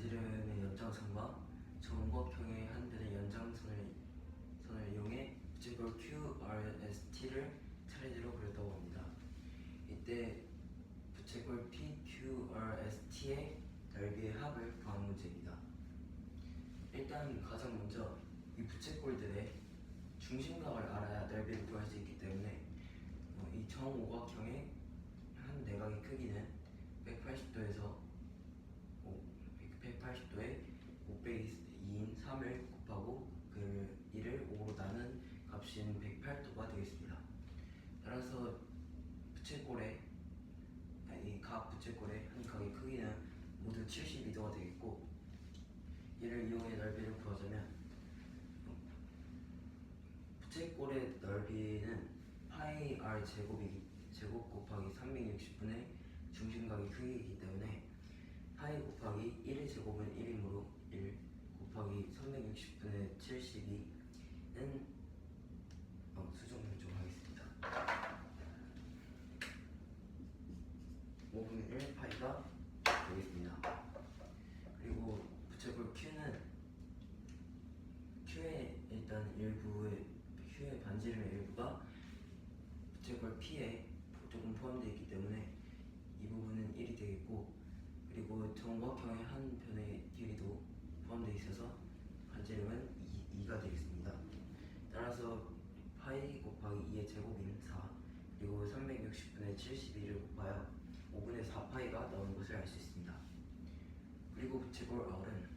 반지름의 연장선과 정곡형의 한 변의 연장선을 이용해 부채꼴 QRST를 차례대로 그렸다고 합니다. 이때 부채꼴 PQRST의 넓이의 합을 구하는 문제입니다. 일단 가장 먼저 이 부채꼴들의 중심각을 알아야 넓이를 구할 수 있기 때문에 이 정오각형의 한 내각의 크기는 180도에서 180도에 502인 3을 곱하고 그 1을 5로 나눈 값인 108도가 되겠습니다. 따라서 이 각 부채꼴의 한 각의 크기는 모두 72도가 되겠고, 이를 이용해 넓이를 구하자면 부채꼴의 넓이는 파이 r 제곱 곱하기 360분의 중심각의 크기이기 때문에 파이 곱하기 1의 제곱은 1이므로 1 곱하기 360분의 72는 수정을 좀 하겠습니다. 5분의 1 파이가 되겠습니다. 그리고 부채꼴 Q의 일단 Q의 반지름의 일부가 부채꼴 P에 조금 포함되어 있기 때문에 이 부분은 1이 되겠고, 그리고 정각형의 한 변의 길이도 포함되어 있어서 반지름은 2가 되겠습니다. 따라서 파이 곱하기 2의 제곱인 4 그리고 360분의 72를 곱하여 5분의 4파이가 나오는 것을 알 수 있습니다. 그리고 부채꼴 R은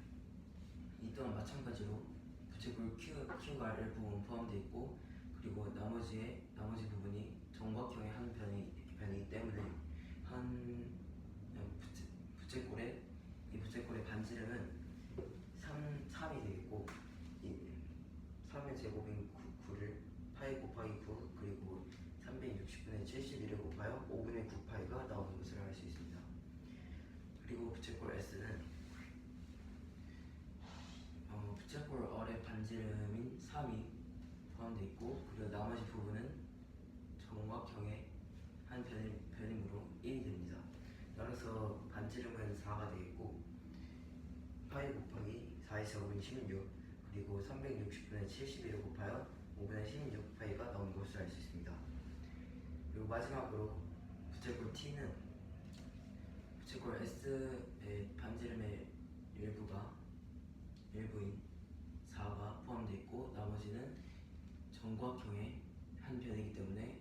이 또한 마찬가지로 부채꼴 Q가 일부분 포함되어 있고, 그리고 나머지 부분이 정각형의 한 변이기 때문에 이 부채꼴의 반지름은 3이 되겠고, 3의 제곱인 9를 파이 곱하기 9 그리고 360분의 72를 곱하여 5분의 9파이가 나오는 것을 알 수 있습니다. 그리고 부채꼴 S는 부채꼴 R의 반지름인 3이 포함되어 있고, 그리고 나머지 부분은 정각형의 한 변이므로 1이 됩니다. 따라서 반지름은 4가 되겠고, 파이 곱하기 4의 제곱은 16 그리고 360분의 71을 곱하여 5분의 16파이가 나오는 것을 알 수 있습니다. 그리고 마지막으로 부채꼴 T는 부채꼴 S의 반지름의 일부인 4가 포함되어 있고, 나머지는 정각형의 한 변이기 때문에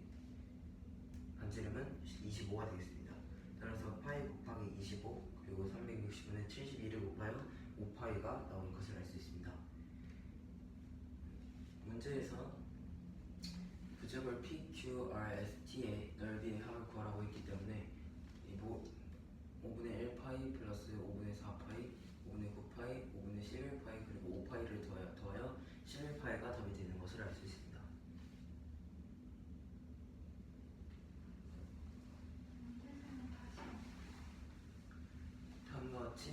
반지름은 25가 되겠습니다. 따라서 파이 곱하기 25 그리고 360분의 72를 곱하여 5파이가 나오는 것을 알 수 있습니다. 문제에서 부채꼴 PQRST의 넓이의 합을 구하라고 했기 때문에 5분의 1파이 플러스 5분의 4파이 5분의 9파이 5분의 11파이 그리고 5파이를 더하여 11파이가 답이 되는 것을 알 수 있습니다. 다음과 같이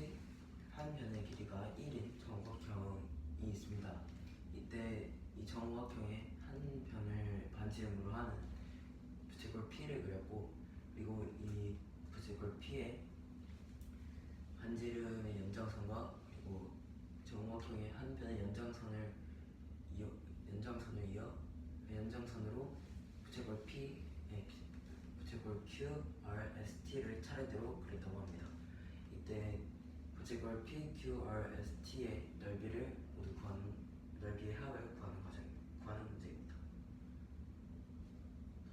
한 변의 길이가 1인 정각형이 있습니다. 이때 이 정각형의 한 변을 반지름으로 하는 부채꼴 P를 그렸고, 그리고 이 부채꼴 P의 반지름의 연장선과 그리고 정각형의 한 변의 연장선을 이어 연장선으로 부채꼴 QRST를 차례대로 그렸다고 합니다. 이때 부채꼴 PQRST의 넓이의 합을 구하는 문제입니다.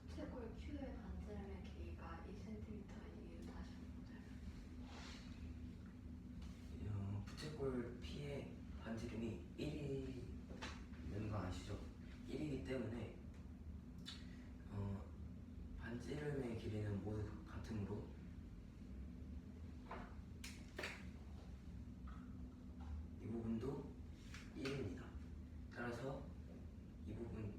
부채꼴 Q의 반지름의 길이가 2cm인 이유 다시 한번 부채꼴 P의 반지름이 1이는 거 아시죠? 1이기 때문에 반지름의 길이는 모두 같으므로 이 부분도 1입니다. 따라서 이 부분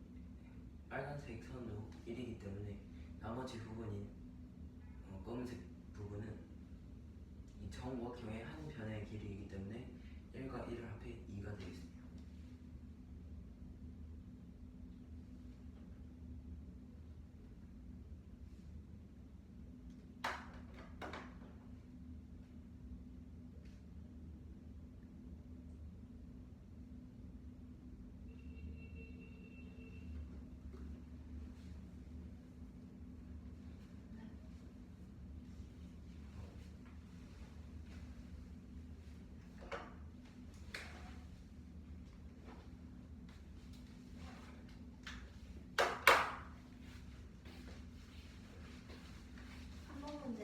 빨간색 선도 1이기 때문에 나머지 부분인 검은색 부분은 이 정각형의 한 변의 길이이기 때문에 1과 1을 합해 2가 되겠습니다.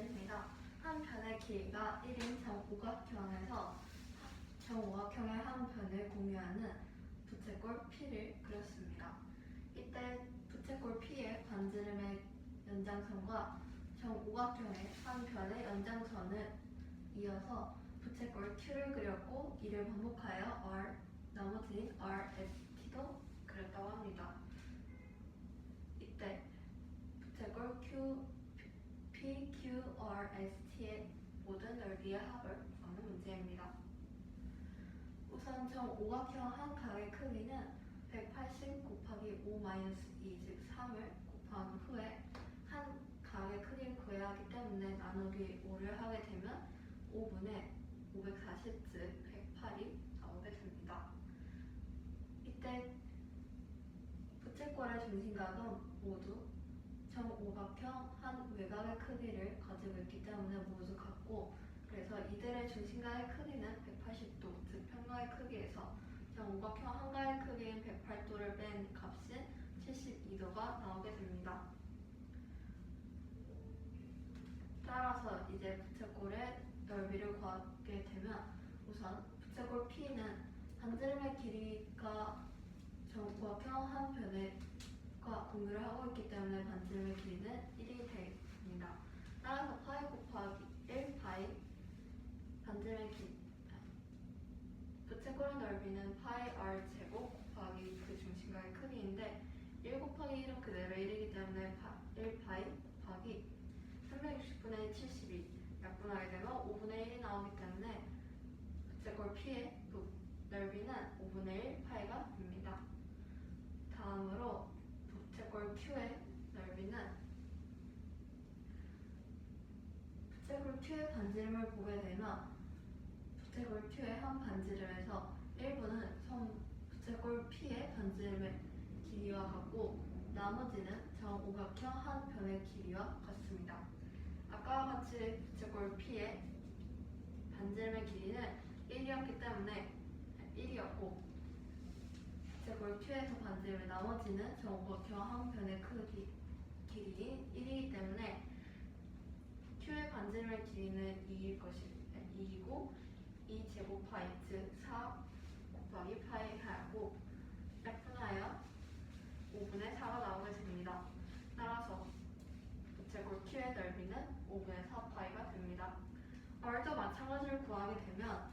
문제입니다. 한 편의 길이가 1인 정오각형에서 정오각형의 한 편을 공유하는 부채꼴 P를 그렸습니다. 이때 부채꼴 P의 반지름의 연장선과 정오각형의 한 편의 연장선을 이어서 부채꼴 Q를 그렸고 이를 반복하여 나머지 RST도 그렸다고 합니다. 이때 부채꼴 PQRST의 모든 넓이의 합을 구하는 문제입니다. 우선 정오각형 한 각의 크기는 180 곱하기 5-2 즉 3을 곱한 후에 한 각의 크기를 구해야 하기 때문에 나누기 5를 하게 되면 5분의 540 즉 108이 나오게 됩니다. 이때 부채꼴의 중심각은 모두 정오각형 한 외곽의 크기를 가지고 있기 때문에 모두 같고, 그래서 이들의 중심각의 크기는 180도 즉 평가의 크기에서 정오각형 한가의 크기인 108도를 뺀 값인 72도가 나오게 됩니다. 따라서 이제 부채꼴의 넓이를 구하게 되면 우선 부채꼴 P는 반지름의 길이가 정오각형 한 편과 공유를 하고 있기 때문에 반지름의 길이는 1이 되겠습니다. 따라서 파이 곱하기 1 파이 반지름의 길이 부채꼴의 넓이는 파이 r 제곱 곱하기 그 중심각의 크기인데 1 곱하기 1은 그대로 1이기 때문에 1 파이 곱하기 360분의 72 약분하게 되면 5분의 1이 나오기 때문에 부채꼴 P의 넓이는 5분의 1 파이가 됩니다. 다음으로 부채꼴 Q의 넓이는 부채꼴 Q의 반지름을 보게 되면 부채꼴 Q의 한 반지름에서 일부는 부채꼴 P의 반지름의 길이와 같고 나머지는 정오각형 한 변의 길이와 같습니다. 아까와 같이 부채꼴 P의 반지름의 길이는 1이었기 때문에 1이었고 부채꼴 Q에서 반지름의 나머지는 정오각형 한 변의 길이인 1이기 때문에 Q의 반지름의 길이는 2이고 2제곱 파이 즉 4 곱하기 파이 하고 약분하여 5분의 4가 나오게 됩니다. 따라서 부채꼴 Q의 넓이는 5분의 4 파이가 됩니다. R도 마찬가지로 구하게 되면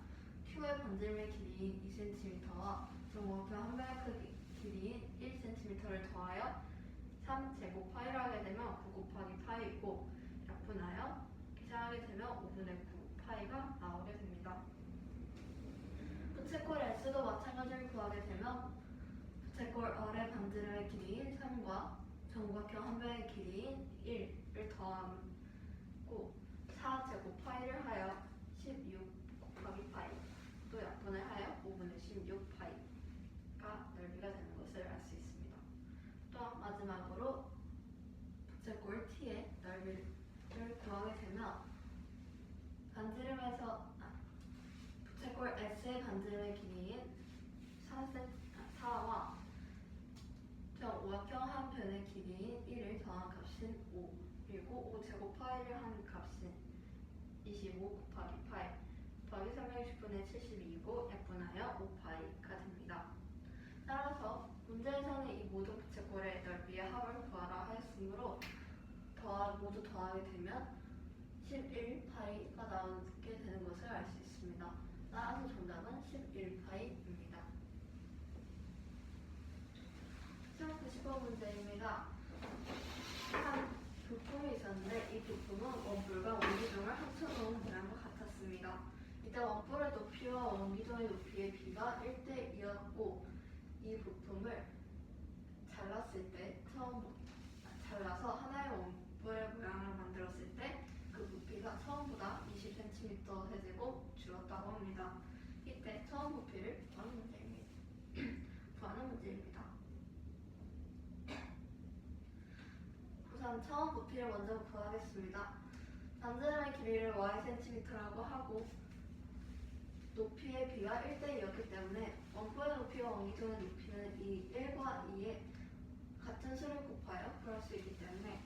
Q의 반지름의 길이인 2cm와 정오각형 한 변의 길이인 1cm를 더하여 3제곱 파이를 하게 되면 9 곱하기 파이이고 약분하여 계산하게 되면 5분의 9 파이가 나오게 됩니다. 부채꼴 S도 마찬가지로 구하게 되면 부채꼴 R의 반지름의 길이인 3과 정오각형 한 변의 길이인 1을 더하고 4제곱 파이를 하여 16 곱하기 파이 또 약분을 하여 5분의 16 파이가 넓이가 되는 것을 알 수 있습니다. 또한 마지막으로 부채꼴 T의 넓이를 구하게 되면 부채꼴 S의 반지름의 길이인 4와 정오각형 한 변의 길이인 1을 더한 값인 5 그리고 5제곱 파이를 한 값인 25 곱하기 파이 더하기 360분의 72이고 약분하여 5파이가 됩니다. 따라서 문제에서는 이 모든 부채꼴의 넓이의 합을 구하라 하였으므로 모두 더하게 되면 11파이가 나오게 되는 것을 알 수 있습니다. 따라서 정답은 11파이입니다. 시험 95문제입니다. 한 부품이 있었는데 이 부품은 원뿔과 원기둥을 합쳐놓은 모양과 같았습니다. 이때 원뿔의 높이와 원기둥의 높이의 비가 1대2였고 이 부품을 잘라서 하나의 원뿔의 모양을 만들었을 때 그 부피가 처음보다 20cm 세제곱 줄었다고 합니다. 이때 처음 부피를 구하는 문제입니다. 우선 처음 부피를 먼저 구하겠습니다. 반지름의 길이를 ycm라고 하고 높이의 비가 1대2였기 때문에 원뿔의 높이와 원기둥의 높이는 이 1과 2의 같은 수를 곱하여 구할 수 있기 때문에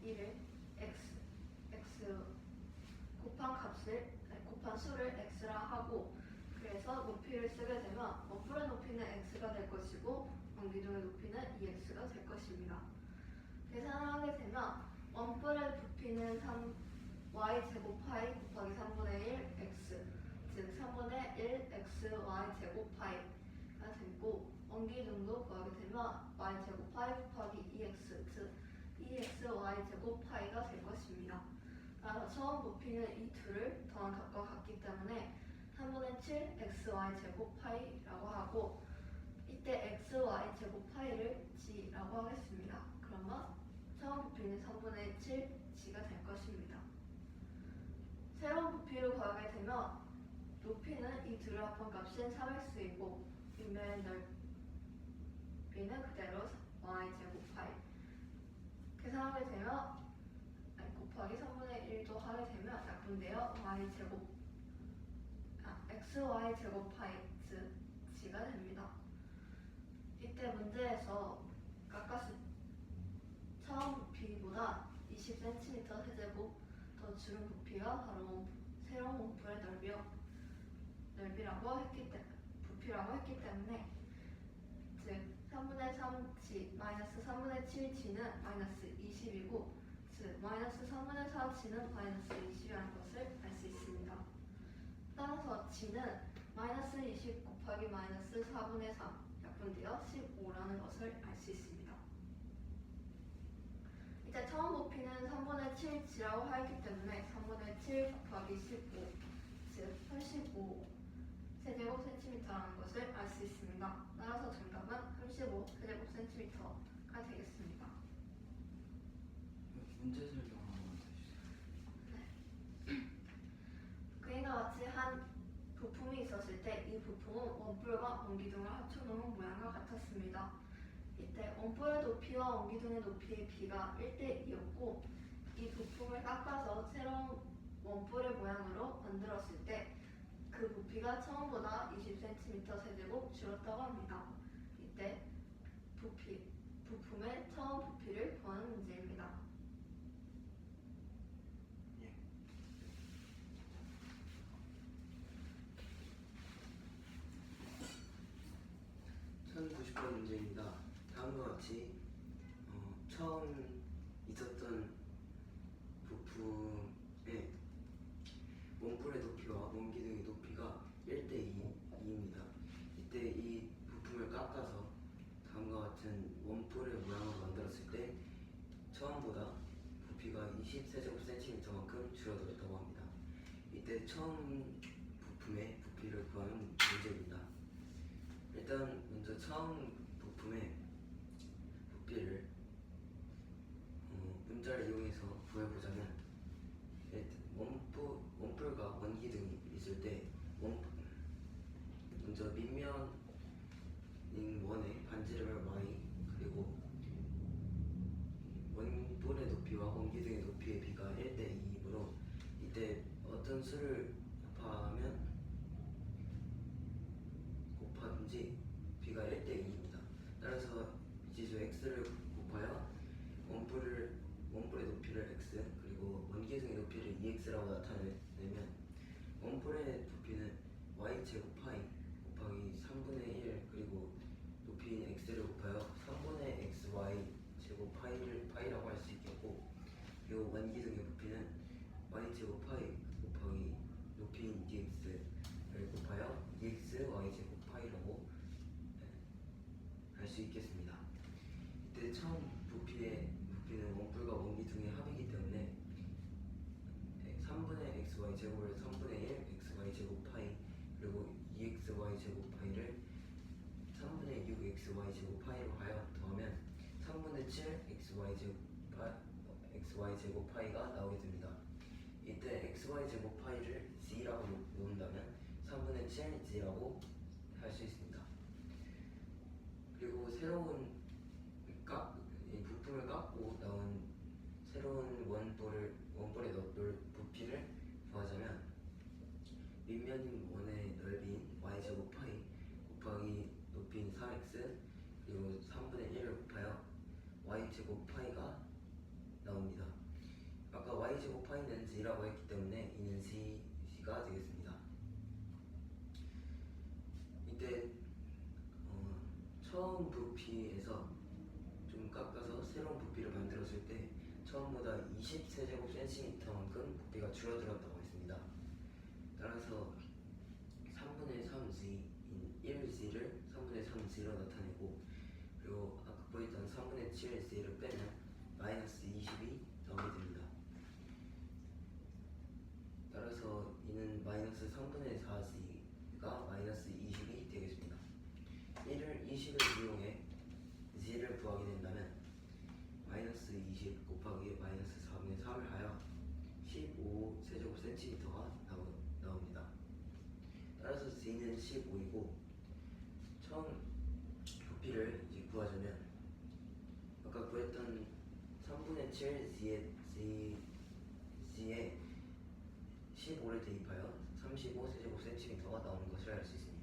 이를 x x 곱한 수를 x라 하고, 그래서 높이를 쓰게 되면 원뿔의 높이는 x가 될 것이고 원기둥의 높이는 2x가 될 것입니다. 계산을 하게 되면 원뿔의 부피는 y제곱 파이 곱하기 3분의 1 x, 즉 3분의 1 xy 제곱 파이가 되고, 원기둥도 구하게 되면 y제곱 파이 곱하기 2x, 즉 2xy 제곱 파이가 될 것입니다. 따라서 처음 부피는 이 둘을 더한 값과 같기 때문에 3분의 7 xy 제곱 파이라고 하고, 이때 xy 제곱 파이를 g라고 하겠습니다. 그러면 처음 부피는 3분의 7 g가 될 것입니다. 새로운 부피를 구하게 되면 높이는 이 둘의 합한값인 3x이고 윗면의 넓이는 그대로 y 제곱 파이. 계산하게 되면 곱하기 3분의 1도 하게 되면 약분되어 xy 제곱 파이 즉 g가 됩니다. 이때 문제에서 깎았을 처음 부피보다 20cm 세제곱 더 줄은 부피가 바로 새로운 원뿔의 부피라고 했기 때문에, 즉 3분의 3g 마이너스 3분의 7g는 마이너스 20이고, 즉 마이너스 3분의 4g는 마이너스 20이라는 것을 알 수 있습니다. 따라서 g는 마이너스 20 곱하기 마이너스 4분의 3 약분되어 15라는 것을 알 수 있습니다. 이제 처음 부피는 3분의 7g라고 하였기 때문에 3분의 7 곱하기 15, 즉 85 세제곱 센티미터라는 것을 알 수 있습니다. 따라서 정답은 35 세제곱 센티미터가 되겠습니다. 문제 설명 한번 해주세요. 그림과 같이 한 부품이 있었을 때 이 부품은 원뿔과 원기둥을 합쳐놓은 모양과 같았습니다. 이때 원뿔의 높이와 원기둥의 높이의 비가 1대2였고, 이 부품을 깎아서 새로운 원뿔의 모양으로 만들었을 때 그 부피가 처음보다 20cm 세제곱 줄었다고 합니다. 이때 부품의 처음 부피를 구하는 문제입니다. 예. 1090번 문제입니다. 다음과 같이 처음 있었던 부품의 원뿔의 높이와 원기둥의 높이가 1대2입니다. 이때 이 부품을 깎아서 다음과 같은 원뿔의 모양으로 만들었을 때 처음보다 부피가 20세제곱센티미터만큼 줄어들었다고 합니다. 이때 처음 부품의 부피를 구하는 문제입니다. 일단 먼저 처음 부품의 부피를 문자를 이용해서 구해보자면, 원뿔과 원기둥이 있을 때 먼저 밑면인 원의 반지름을 y, 그리고 원뿔의 높이와 원기둥의 높이의 비가 1대2이므로 이때 어떤 수를 곱하든지 비가 1대2입니다. 따라서 이지수 x를 곱하여 원뿔의 높이를 x, 그리고 원기둥의 높이를 2x라고 나타내면 원뿔의 부피는 y제곱 파이 곱하기 3분의 1, 그리고 높이인 x를 곱하여 3분의 xy 제곱 파이라고 할 수 있겠고, 그리고 원기둥의 부피는 y제곱 파이 곱하기 높이인 dx를 곱하여 2x y제곱 파이라고 할 수 있겠습니다. 이때 처음 부피는 원뿔과 원기둥의 합이기 때문에 3분의 xy 제곱을 3분의 1 xy 제곱 파이, 그리고 2xy 제곱 파이를 3분의 6 xy 제곱 파이로 하여 더하면 3분의 7 xy 제곱 파이가 나오게 됩니다. 이때 xy 제곱 파이를 g라고 놓는다면 3분의 7 g라고 할 수 있습니다. 그리고 새로운 부품을 깎고 나온 새로운 원뿔의 부피를 구하자면, 밑면인 원의 넓이인 y제곱 파이 곱하기 높이인 3x, 그리고 3분의 1을 곱하여 y제곱 파이가 나옵니다. 아까 y제곱 파이는 처음 부피에서 좀 깎아서 새로운 부피를 만들었을 때 처음보다 20세제곱센티미터만큼 부피가 줄어들었다고 했습니다. 따라서 3분의 3z인 1z를 3분의 3z로 나타내고, 그리고 아까 보였던 3분의 7z를 빼면 마이너스 20이 나오게 됩니다. 따라서 이는 마이너스 3분의 4z가 마이너스 20이 되겠습니다. 20을 이용해 z를 구하게 된다면 마이너스 20 곱하기 마이너스 4분의 3을 하여 15세제곱센티미터가 나옵니다. 따라서 z는 15이고, 처음 부피를 이제 구하자면 아까 구했던 3분의 7 z에 15를 대입하여 35세제곱센티미터가 나오는 것을 알 수 있습니다.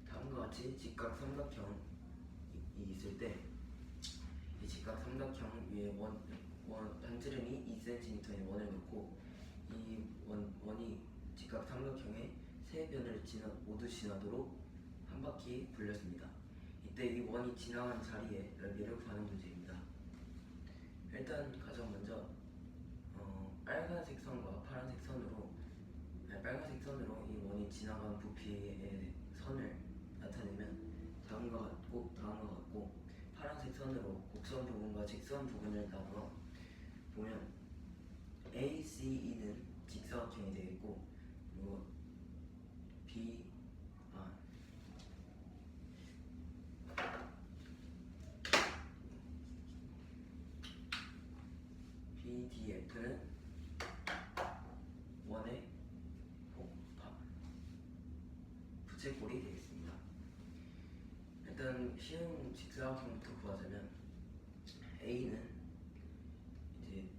다음과 같이 직각 삼각형이 있을 때 이 직각 삼각형 위에 반지름이 2cm의 원을 놓고 이 원이 직각 삼각형의 세 변을 모두 지나도록 한 바퀴 굴렸습니다. 이때 이 원이 지나간 자리의 넓이를 구하는 문제입니다. 일단 가장 먼저 빨간색 선과 파란색 선으로 이 원이 지나간 부피의 선을 나타내면 다음과 같고 파란색 선으로 곡선 부분과 직선 부분을 나누어 보면 ACE는 직사각형이 되겠고, 그리고 BDF는 원의 부채꼴이 되겠습니다. 일단 쉬운 직사각형부터 구하자면 A는 이제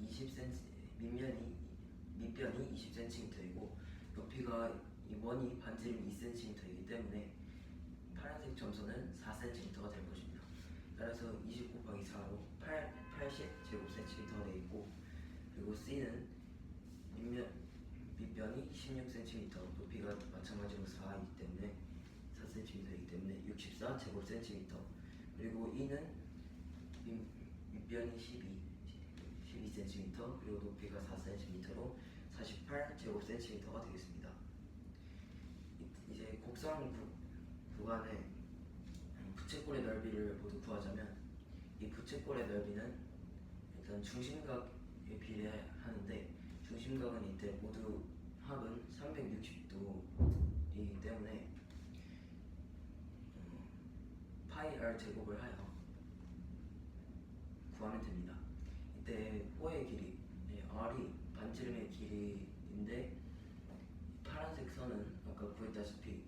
20cm, 밑변이 20cm이고 높이가 이 원이 반지름 2cm이기 때문에 파란색 점선은 4cm가 될 것입니다. 따라서 20 곱하기 4로 80제곱cm가 되겠고, 그리고 C는 밑변이 16cm, 높이가 마찬가지로 4이기 때문에 4cm이기 때문에 64제곱cm, 그리고 E는 밑변이 12cm, 그리고 높이가 4cm로 48제곱cm가 되겠습니다. 이제 곡선 구간의 부채꼴의 넓이를 모두 구하자면 이 부채꼴의 넓이는 일단 중심각에 비례하는데, 중심각은 이때 모두 합은 360도이기 때문에 파이 r 제곱을 하여 구하면 됩니다. 이때 호의 길이 r이 반지름의 길이인데, 파란색 선은 아까 구했다시피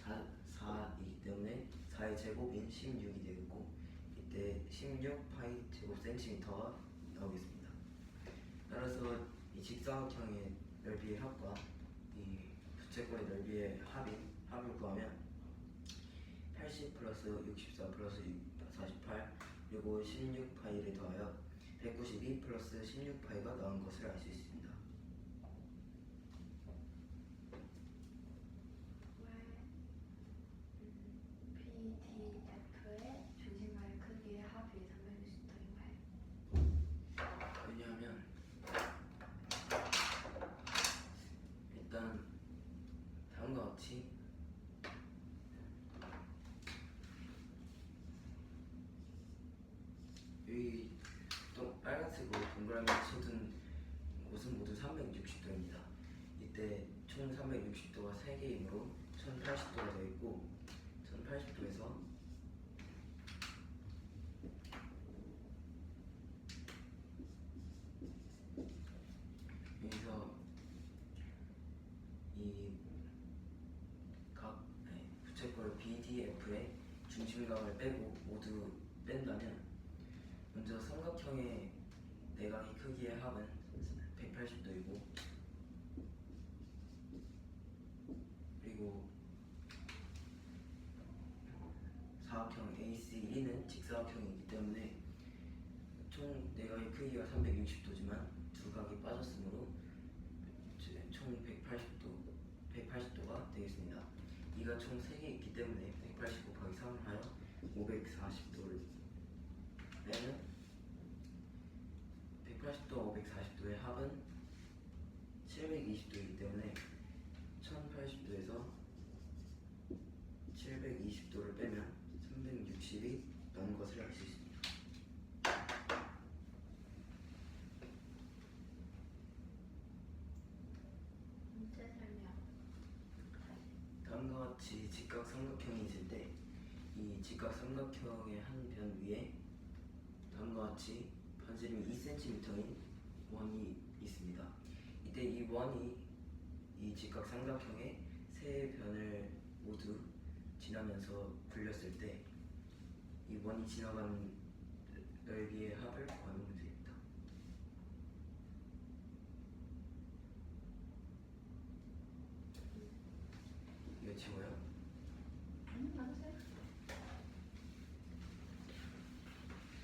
4이기 때문에 4의 제곱인 16이 되겠고, 이때 16 파이 제곱센티미터가 나오겠습니다. 따라서 이 직사각형의 넓이의 합과 이 부채꼴의 넓이의 합을 구하면 80 플러스 64 플러스 48 그리고 16파이를 더하여 192 플러스 16파이가 나온 것을 알 수 있습니다. BDF의 중심과의 크기의 합이 360도인가요? 왜냐하면 일단 다음과 같이 여기 또 빨간색으로 동그라미 쳐둔 곳은 모두 360도입니다. 이때 총 360도가 3개이므로 1080도가 되어 있고, 1080도에서 여기서 이 부채꼴 BDF의 중심각을 빼고 모두 뺀다면 먼저 삼각형의 내각의 크기의 합은 180도이고, 그리고 사각형 ACE는 직사각형이기 때문에 총 내각의 크기가 360도지만 두 각이 빠졌으므로 총 180도가 되겠습니다. 이가 총 3개 있기 때문에 180 곱하기 3을 하여 540도를 빼면 180도와 540도의 합은 720도이기 때문에 1080도에서 720도를 빼면 360이 나온 것을 알 수 있습니다. 문제 설명. 다음과 같이 직각 삼각형이 있을 때 이 직각 삼각형의 한 변 위에 다음과 같이 반지름이 2cm인 원이 있습니다. 이때 이 원이 이 직각 삼각형의 세 변을 모두 지나면서 굴렸을 때 이 원이 지나간 넓이의 합을 구하는 문제입니다. 이거 지워요? 문제.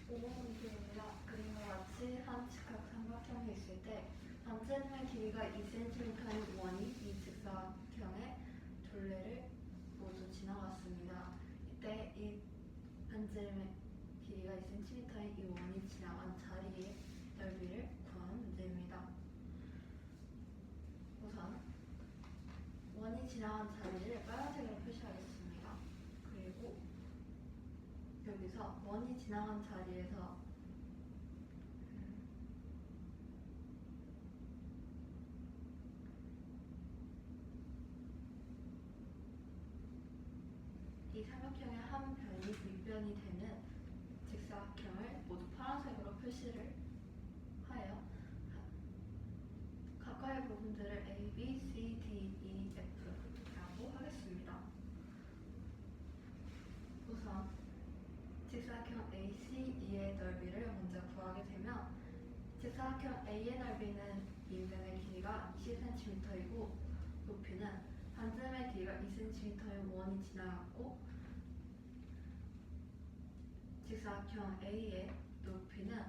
5번 문제입니다. 그림과 같이 한 직각 삼각형이 있을 때 반지름의 길이가 2cm인 원이 이 직사각형의 둘레를 모두 지나갔습니다. 이때 이 반지름의 길이가 2cm인 이 원이 지나간 자리의 넓이를 구하는 문제입니다. 우선 원이 지나간 자리를 빨간색으로 표시하겠습니다. 그리고 여기서 원이 지나간 자리에서 이 삼각형의 한 변이 밑변이 되는 직사각형을 모두 파란색으로 표시를 하여 각각의 부분들을 A, B, C, D, E, F라고 하겠습니다. 우선 직사각형 ACE의 넓이를 먼저 구하게 되면 직사각형 A의 넓이는 밑면의 길이가 20cm이고 높이는 반지름의 길이가 2cm의 원이 지나갔고 직사각형 A의 높이는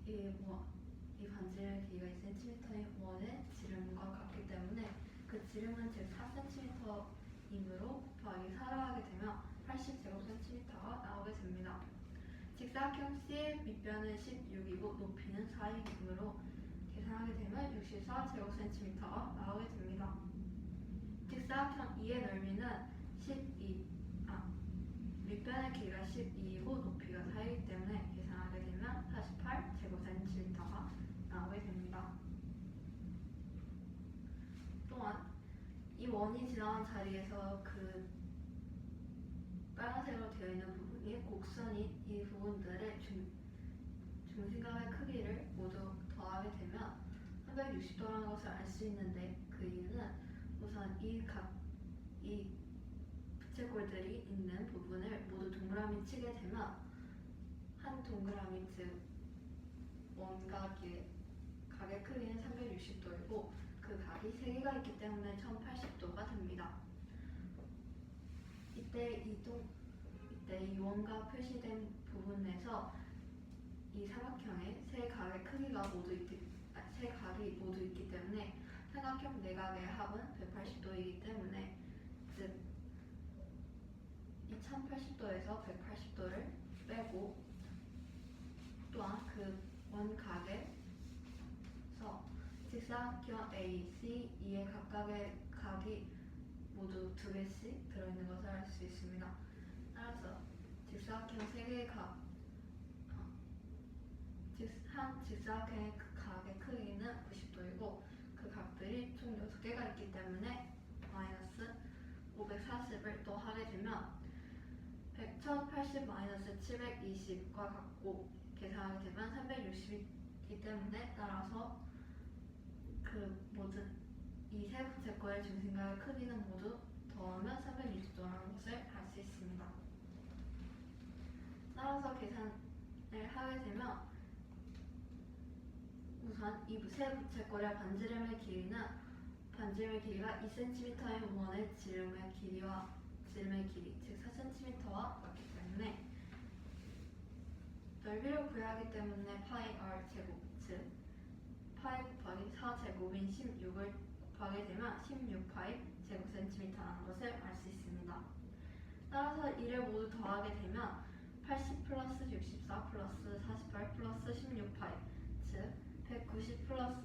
이 반지름의 길이가 2cm의 원의 지름과 같기 때문에 그 지름은 즉 4cm이므로 곱하기 4를 하게 되면 80제곱cm가 나오게 됩니다. 직사각형 C의 밑변은 16이고 높이는 4이므로 계산하게 되면 64제곱cm가 나오게 됩니다. 직사각형 E의 넓이는 밑변의 길이가 12이고 높이가 4이기 때문에 계산하게 되면 48제곱cm가 나오게 됩니다. 또한 이 원이 지나간 자리에서 그 빨간색으로 되어 있는 부분이 곡선인 이 부분들의 중심각의 크기를 모두 더하게 되면 360도라는 것을 알 수 있는데 그 이유는 우선 이 부채꼴들이 있는 부분을 모두 동그라미 치게 되면 한 동그라미 즉 원각의 각의 크기는 360도이고 그 각이 3개가 있기 때문에 1080도가 됩니다. 이때 이 원각 표시된 부분에서 이 삼각형의 세 각의 크기가 세 각이 모두 있기 때문에 삼각형 내각의 합은 180도이기 때문에 즉 이 1080도에서 180도를 빼고 또한 그 원각에서 직사각형 A, C, E의 각각의 각이 모두 2개씩 들어있는 것을 알 수 있습니다. 따라서 직사각형 3개의 한 직사각형의 각의 크기는 90도이고 그 각들이 총 6개가 있기 때문에 마이너스 540을 또 하게 되면 1080 마이너스 720과 같고 계산하게 되면 360이기 때문에 따라서 그 모든 이 세 부채꼴의 중심각의 크기는 모두 더하면 360도라는 것을 알 수 있습니다. 따라서 계산을 하게 되면 우선 이 세 부채꼴의 반지름의 길이가 2cm인 원의 지름의 길이 즉 4cm와 같기 때문에 넓이를 구해야 하기 때문에 파이 r 제곱 즉 파이 곱하기 4제곱인 16을 곱하게 되면 16파이 제곱센티미터라는 것을 알 수 있습니다. 따라서 이를 모두 더하게 되면 80 플러스 64 플러스 48 플러스 16파이 즉 190 플러스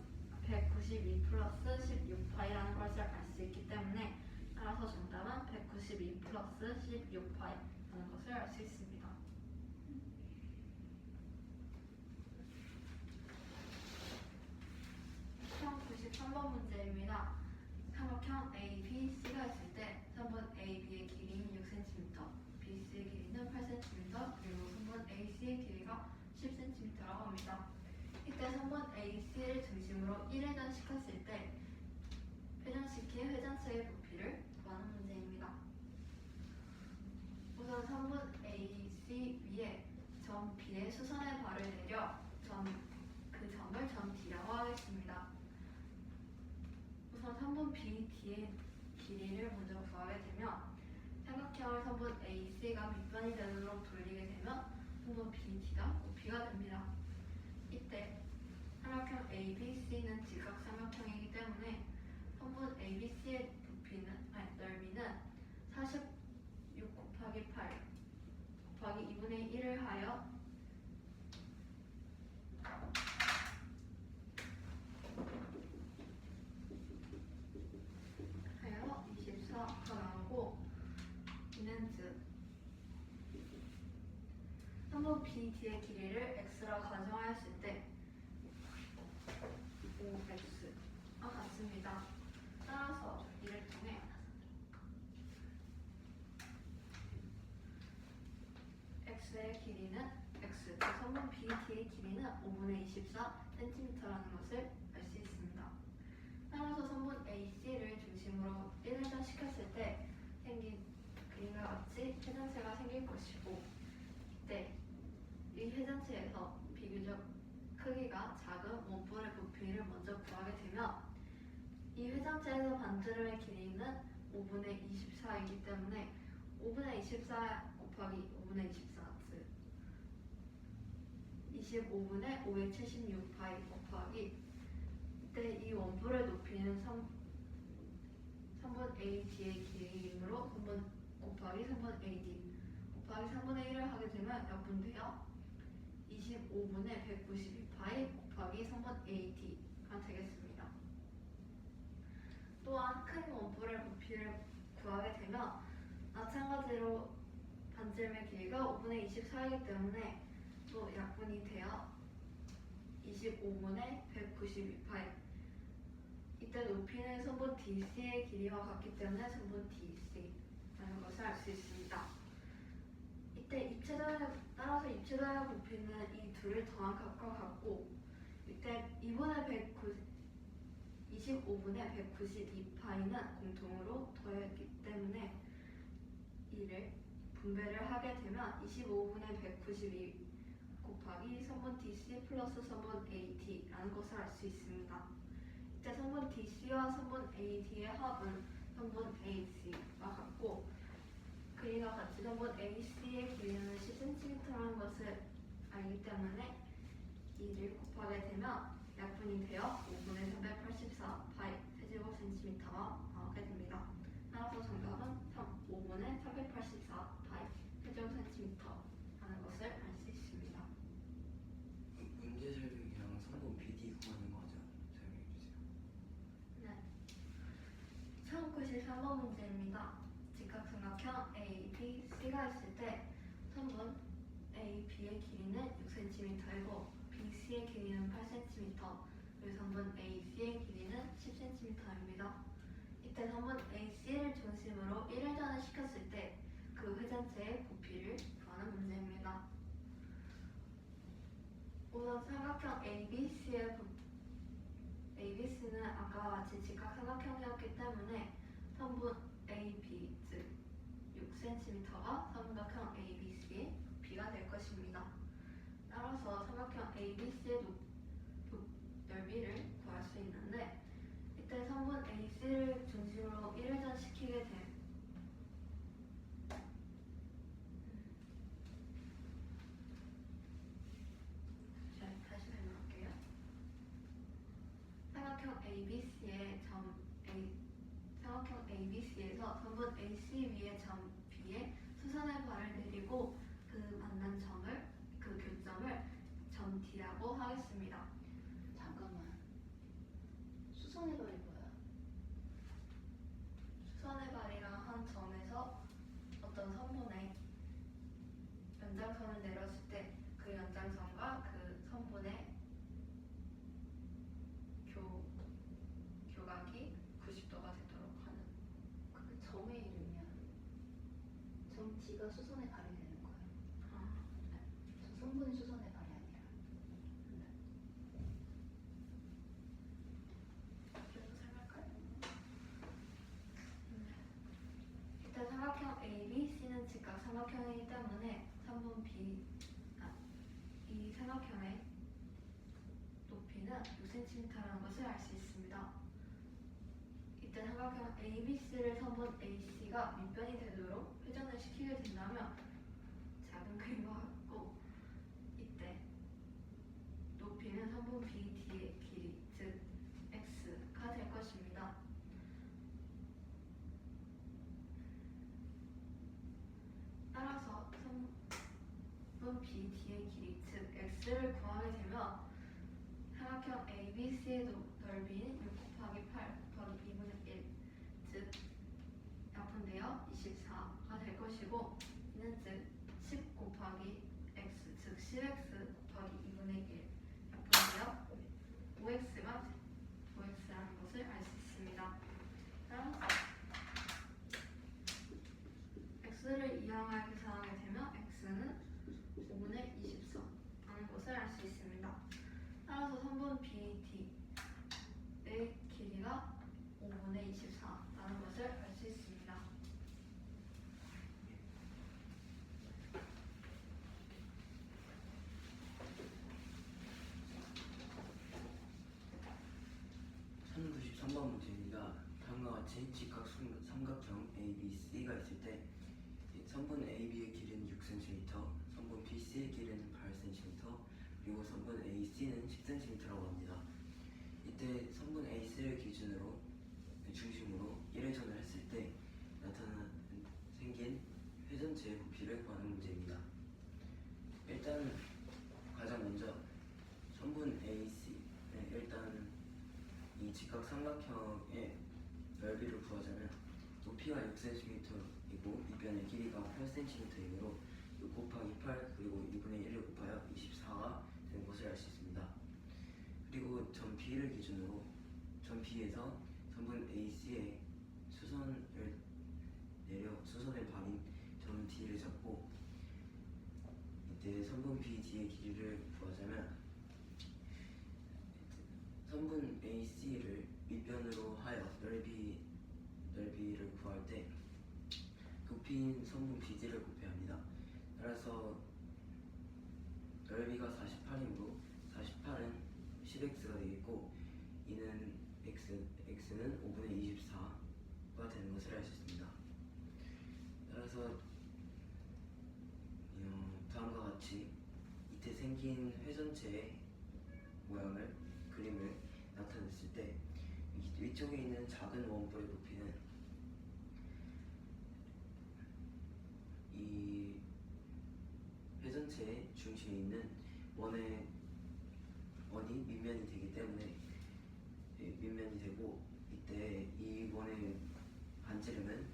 192 플러스 16파이라는 것을 알 수 있기 때문에 따라서 정답은 192 플러스 16파이라는 것을 알 수 있습니다. 시험 93번 문제입니다. 삼각형 A, B, C가 있을 때 선분 A, B의 길이는 6cm, B, C의 길이는 8cm, 그리고 선분 A, C의 길이가 10cm라고 합니다. 이때 선분 A, C를 중심으로 1회전 시켰을 때 회전시킨 회전체의 부피를 구하는 문제입니다. 우선 선분 A, C 위에 점 B의 수선의 발을 내려 그 점을 점 D라고 하겠습니다. 우선 선분 B, D의 길이를 먼저 구하게 되면 삼각형을 선분 A, C가 밑변이 되도록 돌리게 되면 선분 B, D가 부피가 됩니다. 이때 삼각형 A, B, C는 직각삼각형이기 때문에 선분 A, B, C의 넓이는 46 곱하기 8 곱하기 2분의 1을 하여 24가 나오고 이는 즉 선분 B, D의 길이를 x라 가정하였을 때 5x와 같습니다. 따라서 이를 통해 x의 길이는 x, 선분 B, D의 길이는 5분의 24cm라는 것을 알 수 있습니다. 따라서 선분 A, C를 중심으로 1회전 시켰을 때 생긴 그림과 같이 회전체가 생길 것이고 이때 이 회전체에서 비교적 크기가 작은 원뿔의 부피를 먼저 구하게 되면 이 회전체에서 반지름의 길이는 5분의 24이기 때문에 5분의 24 곱하기 5분의 24 즉 25분의 576파이 곱하기 이때 이 원뿔의 높이는 선분 AD의 길이이므로 선분 곱하기 선분 AD 곱하기 3분의 1을 하게 되면 약분되어 25분의 192파이 곱하기 선분 AD가 되겠습니다. 또한 큰 원뿔의 부피를 구하게 되면 마찬가지로 반지름의 길이가 5분의 24이기 때문에 또 약분이 되어 25분의 192파이 이때 높이는 선분 DC의 길이와 같기 때문에 선분 DC라는 것을 알 수 있습니다. 이때 따라서 입체자의 부피는 이 둘을 더한 값과 같고 이때 25분의 192파이는 공통으로 더했기 때문에 이를 분배를 하게 되면 25분의 192 곱하기 선분 DC 플러스 선분 AD라는 것을 알 수 있습니다. 이때 선분 DC와 선분 AD의 합은 선분 AC와 같고 그리와 같이 선분 AC의 길이는 10cm라는 것을 알기 때문에 이를 곱하게 되면 약분이 되어 5분의 384파이 세제곱센티미터가 나오게 됩니다. 따라서 정답은 5분의 384파이 세제곱센티미터라는 것을 알 수 있습니다. 문제 설명이랑 선분 BD 구하는 거 하자. 설명해 주세요. 네. 1093번 문제입니다. 직각삼각형 A, B, C가 있을 때 선분 A, B의 길이는 6cm이고 B, C의 길이는 8cm, 그리고 선분 A, C의 길이는 10cm입니다. 이때 선분 A, C를 중심으로 1회전을 시켰을 때 그 회전체의 부피를 구하는 문제입니다. 우선 삼각형 ABC의 ABC는 아까와 같이 직각삼각형이었기 때문에 선분 AB 즉 6cm가 삼각형 ABC의 부피가 될 것입니다. 따라서 삼각형 ABC의 넓이를 구할 수 있는데 이때 선분 AC를 중심으로 1회전 시키게 된 다시 설명할게요. ABC의 점 A 삼각형 ABC에서 선분 AC 위의 점 B에 수선의 발을 내리고 그 만난 점을 그 교점을 점 D라고 하겠습니다. 잠깐만. 수선의 발이 뭐야? 수선의 발이랑 한 점에서 어떤 선분의 연장선을 내렸을 때 그 연장선과 그 선분의 교각이 90도가 되도록 하는. 그 점의 이름이야. 점 D가 수선의 발이 되는 거야. 저 성분이 수선의 발이 아니라. 그래서 생각할까요? 일단 삼각형 ABC는 직각 삼각형이기 때문에 3분 이 삼각형의 높이는 6cm라는 것을 알 수 있습니다. 이때 삼각형 ABC를 선분 AC가 밑변이 되도록 회전을 시키게 된다면 작은 그림과 같고, 이때 높이는 선분 BD의 길이, 즉 x가 될 것입니다. 따라서 선분 BD의 길이, 즉 x를 구하게 되면 삼각형 ABC의 넓이는 6 곱하기 8 곱하기 2분의 1, 즉 약분되어 24가 될 것이고, 이는 즉 10 곱하기 x, 즉 10x 곱하기 2분의 1 약분되어 5x라는 것을 알 수 있습니다. 따라서 x를 이항하여 계산하게 되면 x는 5분의 24라는 것을 알 수 있습니다. 따라서 선분 BD의 길이가 5분의 24라는 것을 알 수 있습니다. 천 93번 문제입니다. 다음과 같이 직각 삼각형 ABC가 있을 때 선분 AB의 길이는 6cm, 선분 BC의 길이는 8cm, 그리고 선분 AC는 10cm라고 합니다. 이때 선분 AC를 기준으로 중심으로 1회전을 했을 때 생긴 회전체의 부피를 구하는 문제입니다. 일단 가장 먼저 선분 AC, 일단 이 직각 삼각형의 넓이를 구하자면 높이가 6cm이고 밑변의 길이가 8cm이므로 6 곱하기 8 그리고 2분의 1을 곱하여 24가 되는 것을 알 수 있습니다. 그리고 점 B를 기준으로 점 B에서 선분 AC의 수선의 발인 점 D를 잡고, 이때 선분 BD의 길이를 구하자면 선분 AC를 밑변으로 하여 넓이를 구할 때 높이인 선분 BD를 곱해야 합니다. 따라서 넓이가 48이므로 48은 10x가 되겠고, 이는 x는 5분의 24가 되는 것을 알 수 있습니다. 따라서 다음과 같이 이때 생긴 회전체의 그림을 나타냈을 때 위쪽에 있는 작은 원뿔의 부피는 이 회전체의 중심에 있는 원이 밑면이 되기 때문에 밑면이 되고, 이때 이 원의 반지름은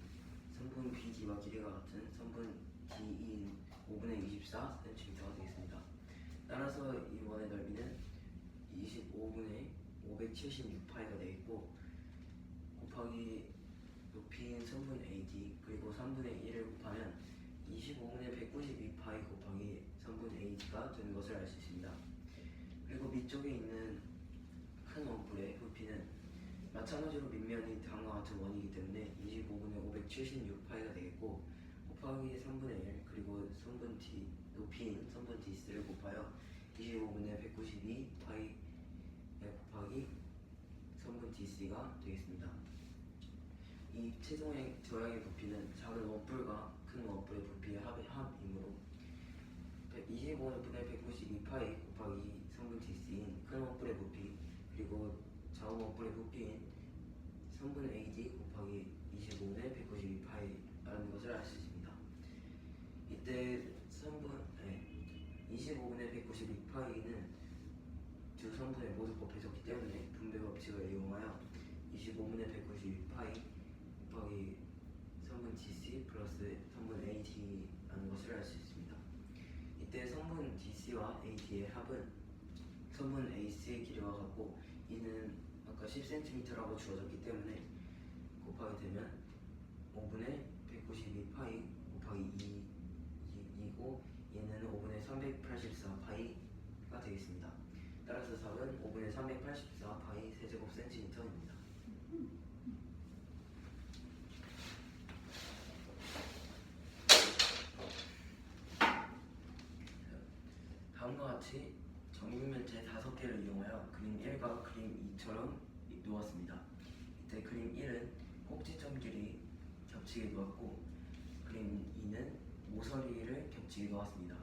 선분 BD와 길이가 같은 선분 D인 5분의 24cm가 되겠습니다. 따라서 이 원의 넓이는 25분의 576파이가 되겠고, 곱하기 높이인 선분 AD 그리고 3분의 1을 곱하면 25분의 192파이 곱하기 선분 AD가 되는 것을 알 수 있습니다. 그리고 밑쪽에 있는 큰 원뿔의 부피는 마찬가지로 밑면이 다음과 같은 원이기 때문에 25분의 576파이가 되겠고, 곱하기 3분의 1 그리고 선분 D 높이인 선분 DC를 곱하여 25분의 192파이 곱하기 선분 DC가 되겠습니다. 이 최종의 저항의 부피는 작은 원뿔과 큰 원뿔의 부피의 합이므로 25분의 192파이 곱하기 선분 DC인 큰 원뿔의 부피 그리고 작은 원뿔의 부피인 3분의 AD 곱하기 25분의 192파이라는 것을 알 수 있습니다. 이때 25분의 192파이는 두 성분의 모두 곱해졌기 때문에 분배 법칙을 이용하여 25분의 192파이 곱하기 3분 DC 플러스 3분 AD라는 것을 알 수 있습니다. 이때 성분 DC와 AD의 합은 성분 AC의 길이와 같고 이는 아까 10cm라고 주어졌기 때문에 곱하게 되면 5분의 192파이 곱하기 2이고 얘는 5분의 384파이가 되겠습니다. 따라서 답은 5분의 384파이 세제곱센티미터입니다. 다음과 같이 정육면체 5개를 이용하여 그림 1과 그림 2처럼 놓았습니다. 이때 그림 1은 꼭지점 길이 겹치게 놓았고 그림 2는 모서리를 겹치게 놓았습니다.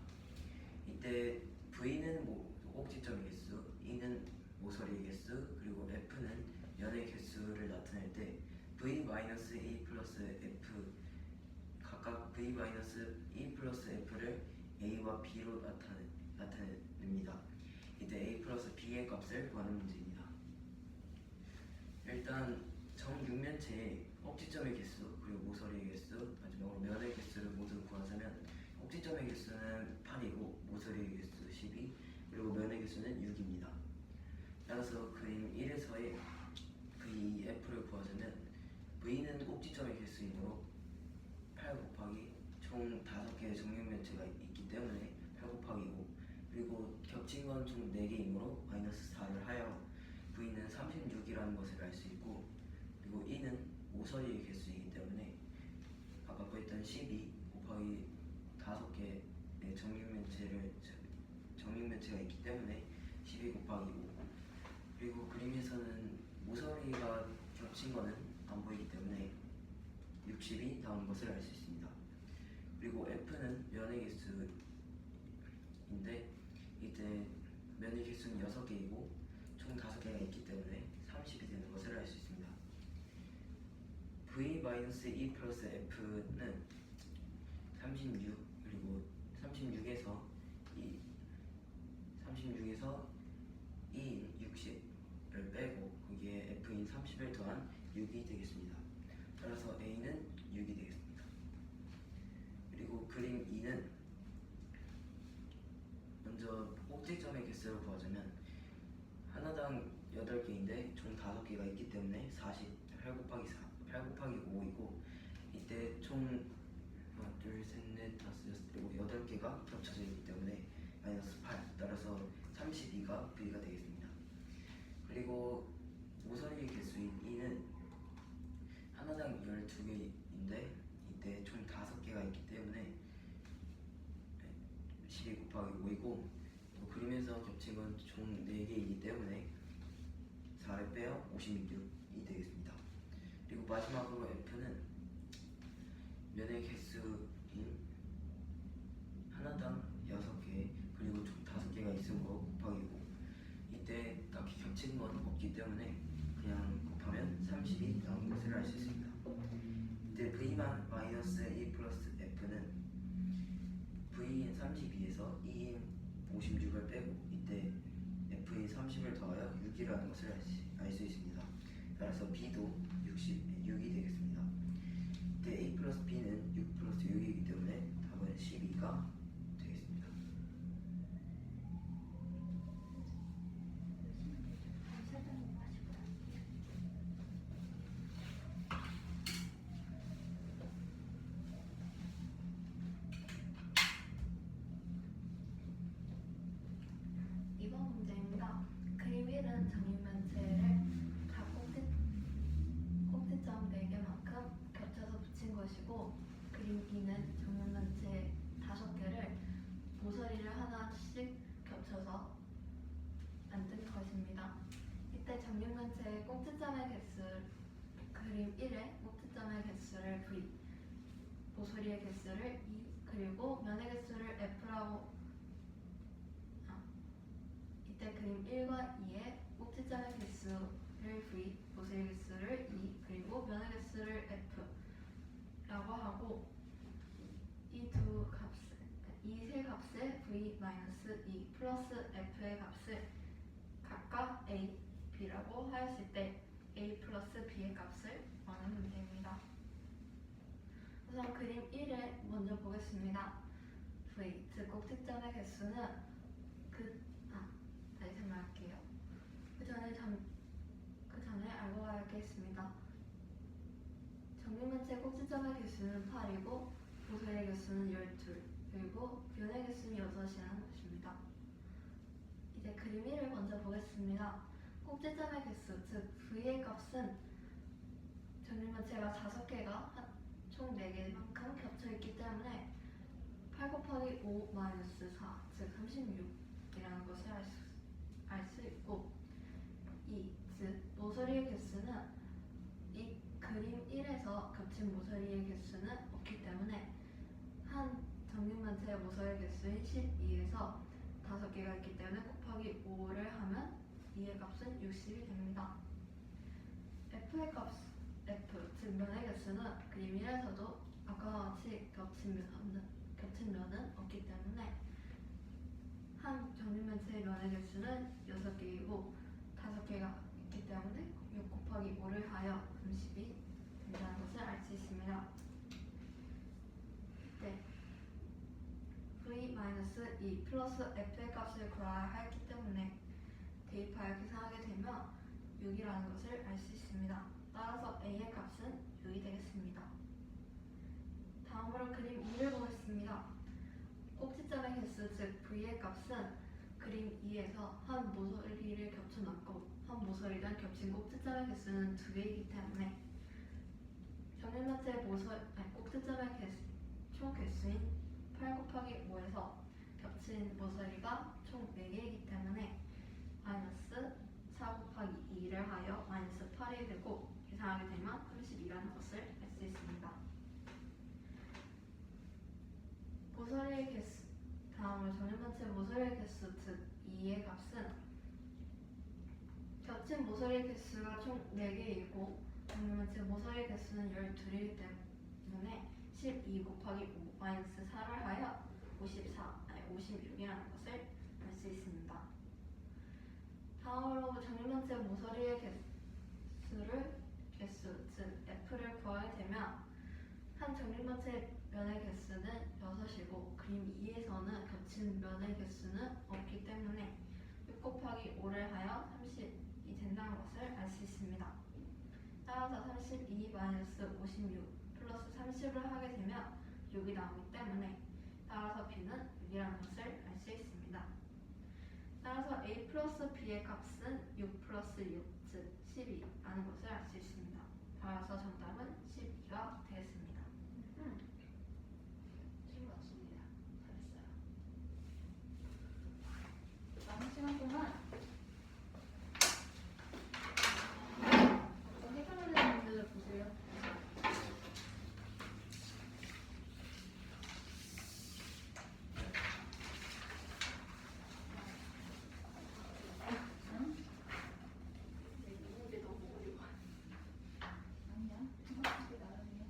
이때 V는 꼭지점의 개수, E는 모서리의 개수, 그리고 F는 면의 개수를 나타낼 때 V-E 플러스 F 각각 V-E 플러스 F를 A와 B로 나타냅니다. 이때 A 플러스 B의 값을 구하는 문제입니다. 일단 정육면체의 꼭지점의 개수 그리고 모서리의 개수 마지막으로 면의 개수를 모두 구하자면 꼭지점의 개수는 8이고 모서리의 개수 12 그리고 면의 개수는 6입니다. 따라서 그림 1에서의 VF를 구하자면 V는 꼭지점의 개수이므로 8 곱하기 총 5개의 정육면체가 있기 때문에 8 곱하기 5 그리고 겹친 건 총 4개이므로 마이너스 4를 하여 V는 36이라는 것을 알 수 있고 그리고 E는 모서리의 개수이기 때문에 아까 구했던 12 곱하기 5개의 정육면체가 있기 때문에 12 곱하기 5 그리고 그림에서는 모서리가 겹친 거는 안 보이기 때문에 60이 나온 것을 알 수 있습니다. 그리고 F는 면의 개수인데 이때 면의 개수는 6개이고 총 5개가 있기 때문에 30이 되는 것을 알 수 있습니다. V-E 플러스 F는 36 그리고 36에서 E인 60을 빼고 거기에 F인 30을 더한 6이 되겠습니다. 따라서 A는 6이 되겠습니다. 그리고 그림 2는 먼저 꼭지점의 개수를 구하자면 하나당 8개인데 총 5개가 있기 때문에 48 곱하기 5이고 이때 총 하나, 둘, 셋, 넷, 다섯, 여섯, 일곱, 8개가 겹쳐져 있기 때문에 마이너스 8 따라서 32가 V가 되겠습니다. 그리고 모서리의 개수인 E는 하나당 12개인데 이때 총 5개가 있기 때문에 12 곱하기 5이고 그림에서 겹친 건 총 4개이기 때문에 4를 빼어 56이 되겠습니다. 그리고 마지막으로 F는 면의 개수인 하나당 6개 그리고 총 5개가 있으므로 곱하기 5 이때 딱히 겹친 건 없기 때문에 그냥 곱하면 30이 나온 것을 알 수 있습니다. 이때 V-E 플러스 F는 V인 32에서 E인 56을 빼고 이때 F인 30을 더하여 6이라는 것을 알 수 있습니다. 따라서 B도 6이 되겠습니다. 이때 A 플러스 B는 6 플러스 6이기 때문에 답은 12가 되겠습니다. 이번 문제입니다. 그림 1은 정육면체를 다 꼭지점 4개만큼 겹쳐서 붙인 것이고 그림 2는 정육면체 5개를 모서리를 하나씩 겹쳐서 만든 것입니다. 이때 정육면체의 꼭지점의 개수 그림 1의 꼭지점의 개수를 V 모서리의 개수를 E 그리고 면의 개수를 F라고 이때 그림 1과 2의 꼭지점의 개수를 모서리 개수를 2 그리고 면의 개수를 F라고 하고 이 세 값의 V-2 플러스 F의 값을 각각 A, B라고 하였을 때 A 플러스 B의 값을 구하는 문제입니다. 우선 그림 1을 먼저 보겠습니다. V, 즉 꼭지점의 개수는 다시 설명할게요. 그 전에 알고 가야 할 게 있습니다. 정육면체 꼭지점의 개수는 8이고 모서리의 개수는 12 그리고 변의 개수는 6이라는 것입니다. 이제 그림 1을 먼저 보겠습니다. 꼭지점의 개수, 즉 V의 값은 정육면체가 5개가 총 4개만큼 겹쳐있기 때문에 8 곱하기 5 마이너스 4, 즉 36이라는 것을 알 수 있고 즉 모서리의 개수는 이 그림 1에서 겹친 모서리의 개수는 없기 때문에 한 정육면체의 모서리 개수인 12에서 5개가 있기 때문에 곱하기 5를 하면 2의 값은 60이 됩니다. F의 값, 즉 면의 개수는 그림 1에서도 아까와 같이 겹친 면은 없기 때문에 한 정육면체의 면의 개수는 6개이고 5개가 있기 때문에 6 곱하기 5를 하여 30이 된다는 것을 알 수 있습니다. 네. V-2 플러스 F의 값을 구해야 하기 때문에 대입하여 계산하게 되면 6이라는 것을 알 수 있습니다. 따라서 A의 값은 6이 되겠습니다. 다음으로 그림 2를 보겠습니다. 꼭지점의 개수, 즉 V의 값은 그림 2에서 한 모서리를 겹쳐놨고 한 모서리랑 겹친 꼭지점의 개수는 2개이기 때문에 정육면체의 꼭지점의 총 개수인 8 곱하기 5에서 겹친 모서리가 총 4개이기 때문에 마이너스 4 곱하기 2를 하여 마이너스 8이 되고 계산하게 되면 32라는 것을 알 수 있습니다. 모서리의 개수, 다음으로 정육면체 모서리의 개수, 즉 2의 값은 겹친 모서리의 개수가 총 4개이고 정육면체 모서리의 개수는 12이기 때문에 12 곱하기 5 마이너스 4를 하여 56이라는 것을 알 수 있습니다. 다음으로 정육면체 모서리의 개수, 즉 F를 구하게 되면 한 정육면체 면의 개수는 6이고 그림 2에서는 겹친 면의 개수는 없기 때문에 6 곱하기 5를 하여 30이 된다는 것을 알 수 있습니다. 따라서 32 마이너스 56 플러스 30을 하게 되면 6이 나오기 때문에 따라서 B는 6이라는 것을 알 수 있습니다. 따라서 A 플러스 B의 값은 6 플러스 6, 즉 12라는 것을 알 수 있습니다. 따라서 정답은 12가 되겠습니다. 질문 없습니다. 잘했어요. 남은 시간 동안 해결하는 문제를 보세요. 이 문제 너무 어려워. 아니야. 생각보다 나름이야.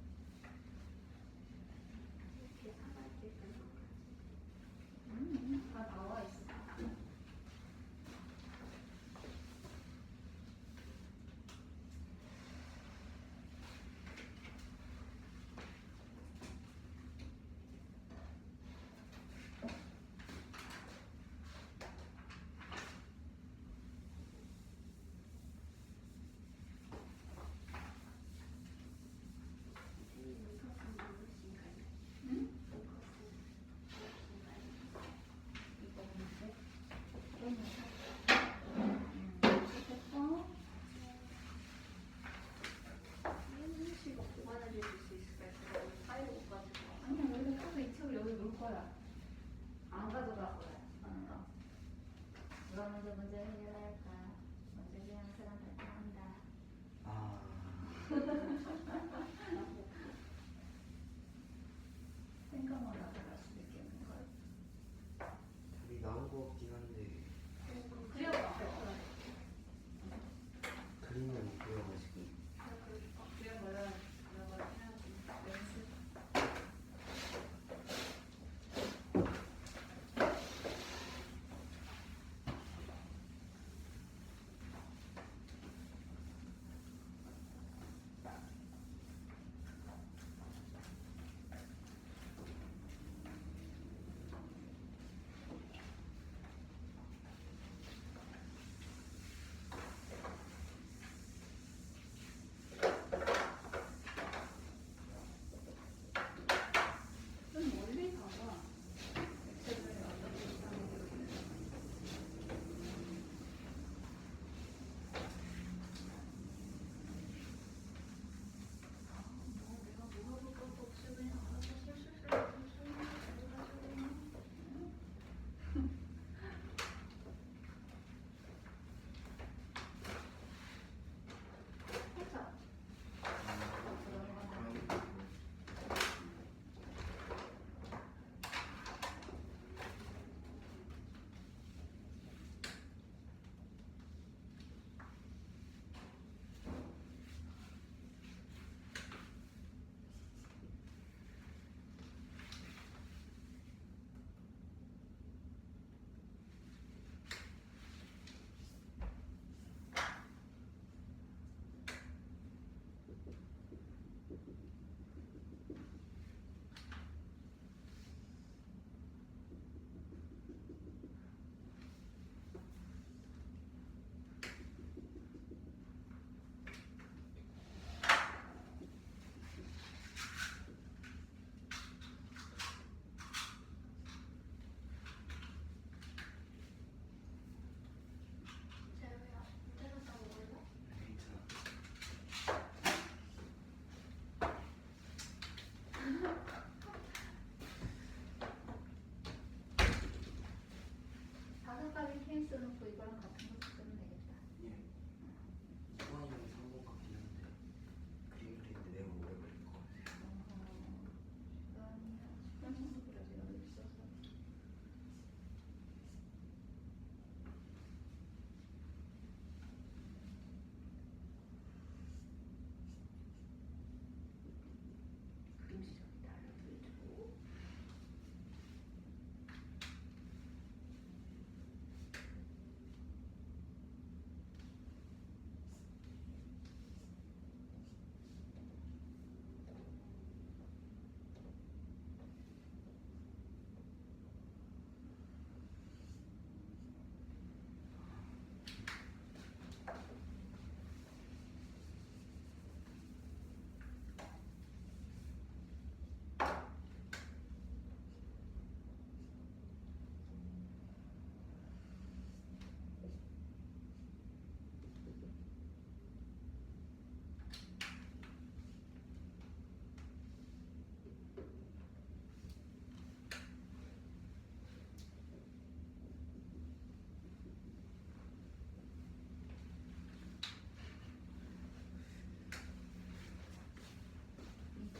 케이스 놓고 이거랑 같은 거 쓰면 되겠다. 예. 2번이면 3번 같긴 한데 그림 그리는데 내가 오래 걸릴 것 같아요. 시간 청소기라 제가 여기 써서. 그림 지적이 달려들죠.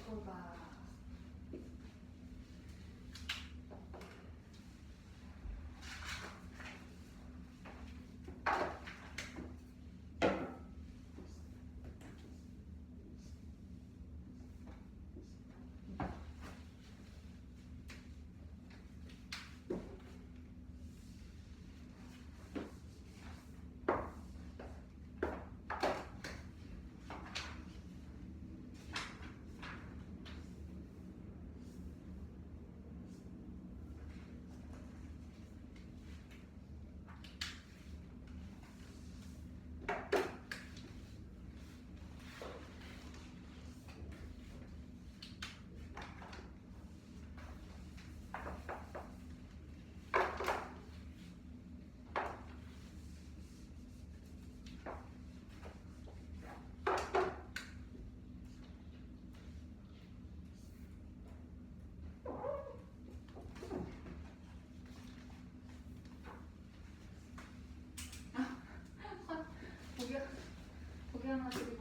이거가 고개 하나 들이